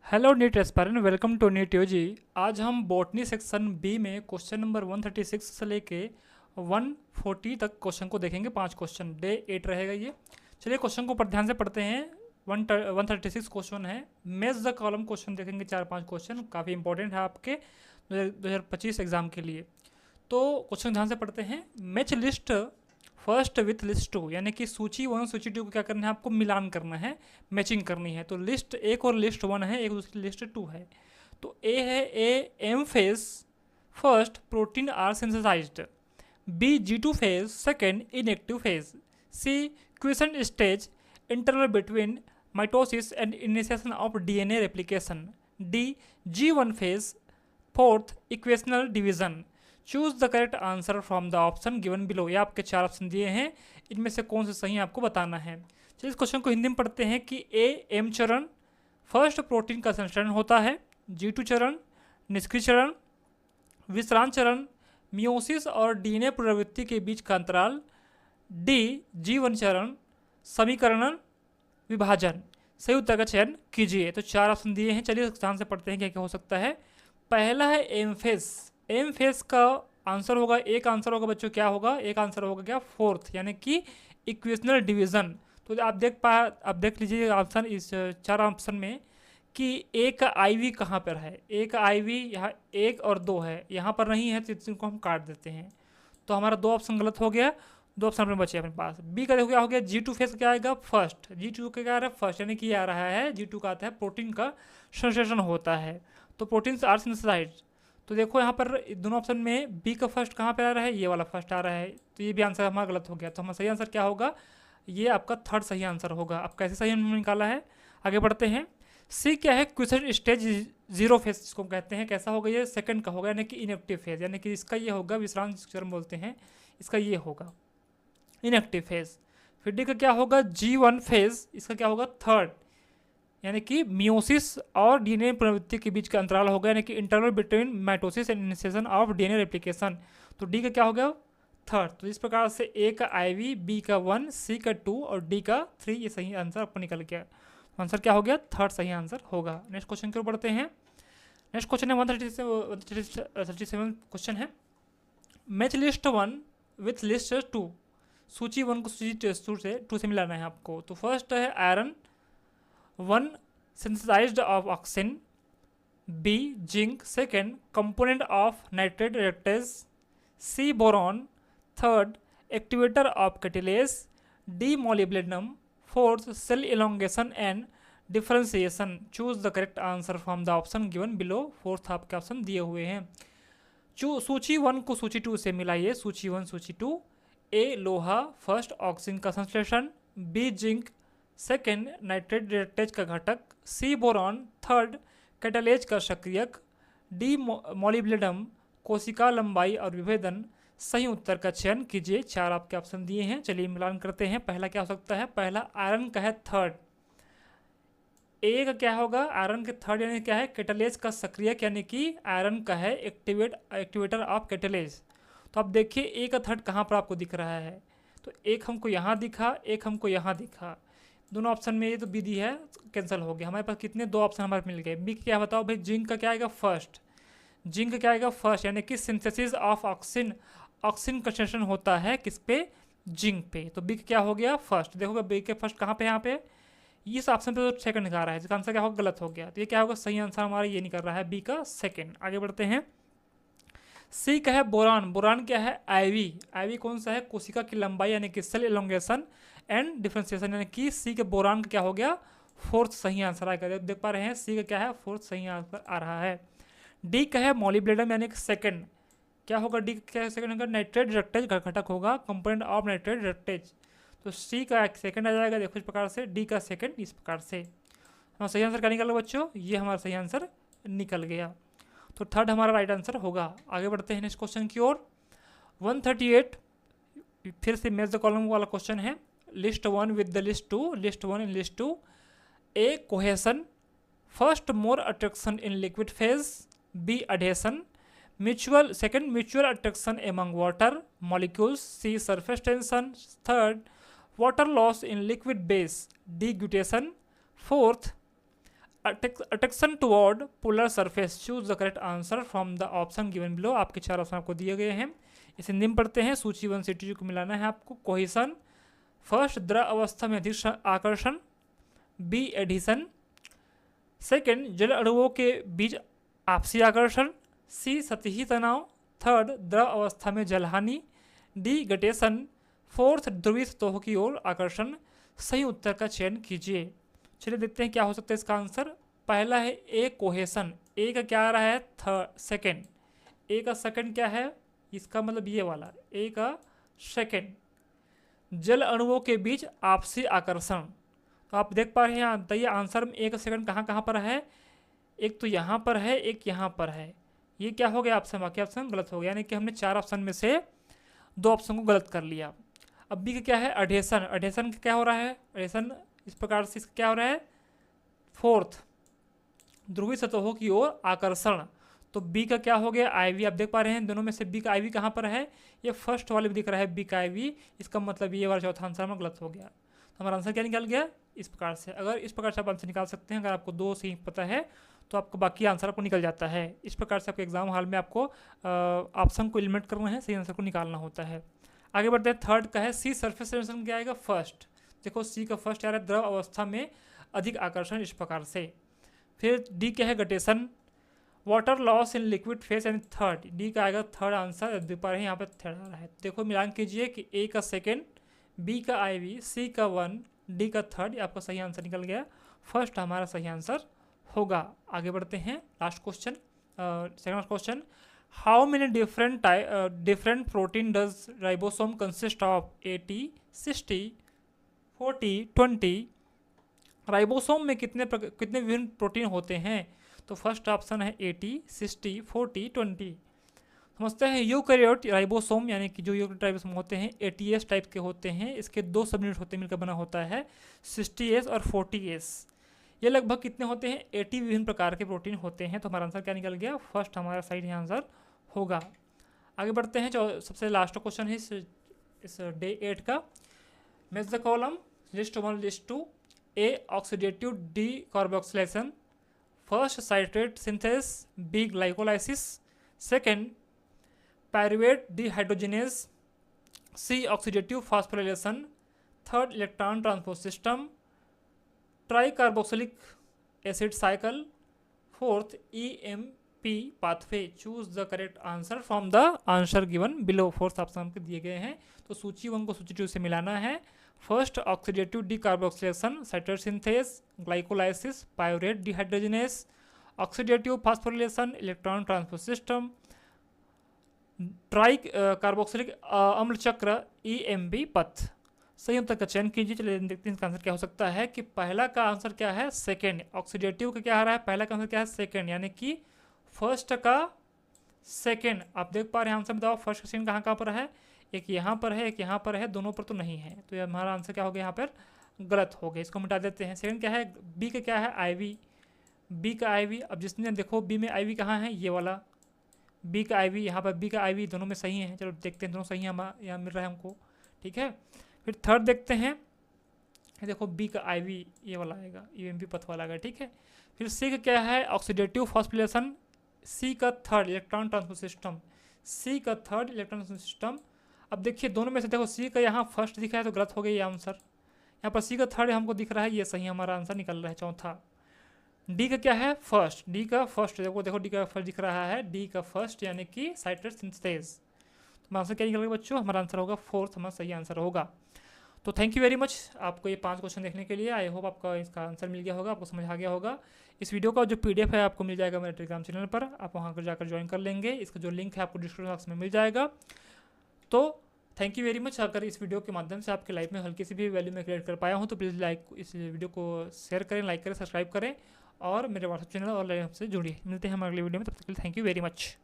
Hello NEET aspirant, welcome to NEET UG. आज हम botany section B में question number 136 से लेके 140 तक क्वेश्चन को देखेंगे। 5 क्वेश्चन, डे 8 रहेगा ये। चलिए क्वेश्चन को पर ध्यान से पढ़ते हैं। 136 क्वेश्चन है। मैच द कॉलम क्वेश्चन देखेंगे, 4-5 क्वेश्चन काफ़ी इंपॉर्टेंट है आपके 2025 एग्जाम के लिए। तो क्वेश्चन ध्यान से पढ़ते हैं। Match list first with list two, यानी कि सूची 1 सूची 2 को क्या करना है, आपको मिलान करना है, मैचिंग करनी है। तो लिस्ट एक और लिस्ट 1 है, एक दूसरी लिस्ट 2 है। तो ए है, A M phase first protein are synthesized, B G2 phase second inactive phase, C quiescent stage interval between mitosis and initiation of DNA replication, D G1 phase fourth equational division. Choose the correct answer from the option given below. ये आपके 4 option दिए हैं, इनमें से कौन से सही आपको बताना है। चलिए इस क्वेश्चन को हिंदी में पढ़ते हैं कि ए एम चरण फर्स्ट प्रोटीन का संश्लेषण होता है, G2 चरण निष्क्रिय चरण, विश्रांत चरण मियोसिस और DNA पुनरावृत्ति के बीच का अंतराल, डी G1 चरण समीकरण विभाजन। सही उत्तर का चयन कीजिए। तो 4 ऑप्शन दिए हैं, चलिए ध्यान से पढ़ते हैं क्या क्या हो सकता है। पहला है एम फेस। एम फेस का आंसर होगा, एक आंसर होगा बच्चों, क्या होगा, एक आंसर होगा क्या, फोर्थ, यानी कि इक्वेशनल डिवीजन। तो आप देख लीजिए ऑप्शन, इस 4 ऑप्शन में कि ए का IV कहाँ पर है। ए का IV यहाँ 1 और 2 है, यहाँ पर नहीं है, तो इनको हम काट देते हैं। तो हमारा 2 ऑप्शन गलत हो गया, 2 ऑप्शन अपने बचे अपने पास। बी का देखो क्या हो गया, G2 फेस क्या आएगा, फर्स्ट। G2 का क्या आ रहा है, फर्स्ट, यानी कि ये आ रहा है G2 का आता है प्रोटीन का संश्लेषण होता है, तो प्रोटीन आर सिंथेसाइज्ड। तो देखो यहाँ पर दोनों ऑप्शन में बी का फर्स्ट कहाँ पे आ रहा है, ये वाला फर्स्ट आ रहा है, तो ये भी आंसर हमारा गलत हो गया। तो हमारा सही आंसर क्या होगा, ये आपका थर्ड सही आंसर होगा। अब कैसे सही हमने निकाला है, आगे बढ़ते हैं। सी क्या है, क्वेश्चन स्टेज 0 फेज जिसको कहते हैं, कैसा होगा, ये सेकंड का होगा, यानी कि इनएक्टिव फेज, यानी कि इसका ये होगा विश्रांत चरण बोलते हैं, इसका ये होगा इनएक्टिव फेज। फिर डी का क्या होगा, G1 फेज, इसका क्या होगा, थर्ड, यानी कि मियोसिस और DNA पुनरावृत्ति के बीच का अंतराल होगा, यानी कि interval between mitosis and initiation of DNA replication. तो डी का क्या हो गया, थर्ड। तो इस प्रकार से ए का IV, बी का 1, सी का 2 और डी का 3, ये सही आंसर आपको निकल गया। आंसर क्या हो गया, थर्ड सही आंसर होगा। नेक्स्ट क्वेश्चन की ओर बढ़ते हैं। नेक्स्ट क्वेश्चन है 137 क्वेश्चन है। मैच लिस्ट 1 विथ लिस्ट 2, सूची 1 को सूची 2 से मिलाना है आपको। तो फर्स्ट है iron 1 synthesized of oxygen, B zinc second component of nitrate reductase, C boron third activator of catalase, D molybdenum fourth cell elongation and differentiation. Choose the correct answer from the option given below. Fourth आपके option दिए हुए हैं। सूची 1 को सूची 2 से मिलाइए, सूची 1 सूची 2। ए लोहा फर्स्ट ऑक्सीजन का संश्लेषण, B zinc second nitrate reductase का घटक, सी बोरॉन थर्ड कैटालेज का सक्रियक, डी मॉलिब्डेनम कोशिका लंबाई और विभेदन। सही उत्तर का चयन कीजिए। 4 आपके ऑप्शन दिए हैं, चलिए मिलान करते हैं। पहला क्या हो सकता है, पहला आयरन का है थर्ड। ए का क्या होगा, आयरन के थर्ड यानी क्या है, कैटालेज का सक्रियक, यानी कि आयरन का है एक्टिवेटर ऑफ कैटालेज। तो अब देखिए ए का थर्ड कहाँ पर आपको दिख रहा है, तो एक हमको यहाँ दिखा, एक हमको यहाँ दिखा, दोनों ऑप्शन में ये तो बी दी है, कैंसिल हो गया। हमारे पास कितने 2 ऑप्शन हमारे मिल गए। बी क्या बताओ भाई, जिंक का क्या आएगा, फर्स्ट। जिंक का क्या आएगा, फर्स्ट, यानी कि synthesis of oxygen, oxygen concentration होता है किस पे, जिंक पे। तो बी क्या हो गया, फर्स्ट। देखोगे बी के फर्स्ट कहाँ पे, यहाँ पे इस ऑप्शन पे तो सेकंड निकाल रहा है, इसका आंसर क्या होगा, गलत हो गया। तो ये क्या होगा, सही आंसर हमारा ये निकल रहा है, बी का सेकेंड। आगे बढ़ते हैं। सी का है बोरान। बोरान क्या है, IV कौन सा है, कोशिका की लंबाई, यानी कि सेल एलोंगेशन एंड डिफरेंशिएशन, यानी कि सी के बोरान का क्या हो गया, फोर्थ सही आंसर आएगा। देख पा रहे हैं सी का क्या है, फोर्थ सही आंसर आ रहा है। डी का है मॉलिब्डेनम, यानी कि सेकंड, क्या होगा, डी क्या सेकंड होगा, नाइट्रेट रिडक्टेज का घटक होगा, कंपोनेंट ऑफ नाइट्रेट रिडक्टेज। तो सी का सेकंड आ जाएगा, देखो इस प्रकार से, डी का सेकंड इस प्रकार से। हमारा सही आंसर क्या निकल गया बच्चों, ये हमारा सही आंसर निकल गया। तो थर्ड हमारा राइट आंसर होगा। आगे बढ़ते हैं नेक्स्ट क्वेश्चन की ओर। 138 फिर से मैच द कॉलम वाला क्वेश्चन है। List 1 with the list 2, list 1 in list 2। A cohesion first more attraction in liquid phase, B adhesion second mutual attraction among water molecules, C surface tension third water loss in liquid base, D guttation fourth attraction toward polar surface, choose the correct answer from the option given below. आपके 4 option आपको दिए गए हैं, इसे हिंदी में पढ़ते हैं। सूची 1 से T2 को मिलाना है आपको। कोहेसन, फर्स्ट द्रव अवस्था में अधिक आकर्षण, बी एडिशन, सेकेंड जल अणुओं के बीच आपसी आकर्षण, सी सतही तनाव, थर्ड द्रव अवस्था में जलहानि, डी गटेशन, फोर्थ ध्रुवीय सतहों की ओर आकर्षण। सही उत्तर का चयन कीजिए। चलिए देखते हैं क्या हो सकता है इसका आंसर। पहला है ए कोहेसन, ए का क्या आ रहा है थर्ड सेकेंड, ए का सेकेंड क्या है, इसका मतलब ये वाला ए का सेकेंड। जल अणुओं के बीच आपसी आकर्षण, तो आप देख पा रहे हैं बताइए आंसर में ए का सेकेंड कहाँ कहाँ पर है, एक तो यहाँ पर है, एक यहाँ पर है। ये क्या हो गया ऑप्शन, बाकी ऑप्शन गलत हो गया, यानी कि हमने 4 ऑप्शन में से 2 ऑप्शन को गलत कर लिया। अब बी का क्या है अडेशन, अडेशन का क्या हो रहा है, अडेशन इस प्रकार से इसका क्या हो रहा है फोर्थ ध्रुवीय सतहों की ओर आकर्षण। तो बी का क्या हो गया आईवी, आप देख पा रहे हैं दोनों में से बी का आईवी कहाँ पर है, ये फर्स्ट वाले में दिख रहा है बी का आईवी, इसका मतलब ये वाला चौथा आंसर हमारा गलत हो गया। तो हमारा आंसर क्या निकल गया इस प्रकार से। अगर इस प्रकार से आप आंसर निकाल सकते हैं, अगर आपको 2 सही पता है तो आपको बाकी आंसर आपको निकल जाता है। इस प्रकार से आपके एग्जाम हॉल में आपको ऑप्शन को एलिमिनेट करना है, सही आंसर को निकालना होता है। आगे बढ़ते हैं, थर्ड का है सी सरफेस टेंशन क्या आएगा फर्स्ट। देखो सी का फर्स्ट आ रहा है द्रव अवस्था में अधिक आकर्षण, इस प्रकार से। फिर डी क्या है guttation, water loss in liquid phase, यानी थर्ड, डी का आएगा थर्ड आंसर। देख पा रहे हैं यहाँ पे थर्ड आ रहा है। देखो मिलान कीजिए कि ए का सेकेंड, बी का आईवी, सी का 1, डी का थर्ड, ये आपका सही आंसर निकल गया। फर्स्ट हमारा सही आंसर होगा। आगे बढ़ते हैं, last question, second question, how many different protein does ribosome consist of, 80, 60, 40, 20। Ribosome में कितने विभिन्न प्रोटीन होते हैं, तो फर्स्ट ऑप्शन है 80, 60, 40, 20। समझते हैं यूकैरियोट राइबोसोम, यानी कि जो यूकैरियोट राइबोसोम होते हैं ATS टाइप के होते हैं, इसके 2 सबयूनिट होते हैं मिलकर बना होता है 60S और 40S। ये लगभग कितने होते हैं 80 विभिन्न प्रकार के प्रोटीन होते हैं। तो हमारा आंसर क्या निकल गया, फर्स्ट हमारा सही आंसर होगा। आगे बढ़ते हैं, जो सबसे लास्ट क्वेश्चन है इस डे 8 का, match the column list 1 list 2। A oxidative decarboxylation, first citrate synthesis, B glycolysis, second pyruvate dehydrogenase, C oxidative phosphorylation, third electron transport system, tricarboxylic acid cycle, fourth EMP pathway. Choose the correct answer from the answer given below. Fourth option हमको दिए गए हैं, तो सूची 1 को सूची 2 से मिलाना है। First oxidative decarboxylation, citrate synthase, glycolysis, pyruvate dehydrogenase, oxidative phosphorylation, electron transport system, try carboxylic अम्ल चक्र, EMP पथ। सही उत्तर का चयन कीजिए। चलिए देखते हैं इसका आंसर क्या हो सकता है। कि पहला का आंसर क्या है सेकेंड, ऑक्सीडेटिव का क्या आ रहा है, पहला का आंसर क्या है सेकेंड, यानी कि फर्स्ट का सेकेंड। आप देख पा रहे हैं आंसर बताओ फर्स्ट का सेकेंड कहाँ कहाँ पर है, एक यहाँ पर है, एक यहाँ पर है, दोनों पर तो नहीं है, तो ये हमारा आंसर क्या हो गया यहाँ पर गलत हो गया, इसको मिटा देते हैं। सेकेंड क्या है, बी का क्या है आईवी, बी का आईवी। अब जिसने देखो बी में आईवी कहाँ है, ये वाला बी का आईवी, यहाँ पर बी का आईवी, दोनों में सही है। चलो देखते हैं दोनों सही है, यहाँ मिल रहा है हमको, ठीक है। फिर थर्ड देखते हैं, देखो बी का आईवी ये वाला आएगा, EMP पथ वाला आएगा, ठीक है। फिर सी का क्या है ऑक्सीडेटिव फॉस्फोरिलेशन, सी का थर्ड इलेक्ट्रॉन ट्रांसपोर्ट सिस्टम, सी का थर्ड इलेक्ट्रॉन ट्रांसपोर्ट सिस्टम। अब देखिए दोनों में से देखो सी का यहाँ फर्स्ट दिखा है तो गलत हो गया ये आंसर, यहाँ पर सी का थर्ड हमको दिख रहा है, ये सही हमारा आंसर निकल रहा है चौथा। डी का क्या है फर्स्ट, डी का फर्स्ट देखो डी का फर्स्ट दिख रहा है, डी का फर्स्ट यानी कि साइट्रेट सिंथेस। तो हमारा आंसर क्या निकल गया बच्चों, हमारा आंसर होगा फोर्थ, हमारा सही आंसर होगा। तो थैंक यू वेरी मच आपको ये 5 क्वेश्चन देखने के लिए। आई होप आपका इसका आंसर मिल गया होगा, आपको समझ आ गया होगा। इस वीडियो का जो PDF है आपको मिल जाएगा मेरे टेलीग्राम चैनल पर, आप वहाँ पर जाकर ज्वाइन कर लेंगे। इसका जो लिंक है आपको डिस्क्रिप्शन बॉक्स में मिल जाएगा। तो थैंक यू वेरी मच। अगर इस वीडियो के माध्यम से आपकी लाइफ में हल्की सी भी वैल्यू में क्रिएट कर पाया हूँ तो प्लीज़ इस वीडियो को शेयर करें, लाइक करें, सब्सक्राइब करें और मेरे व्हाट्सएप चैनल और लाइव से जुड़िए। मिलते हैं हमारे अगले वीडियो में, तब तक के लिए थैंक यू वेरी मच।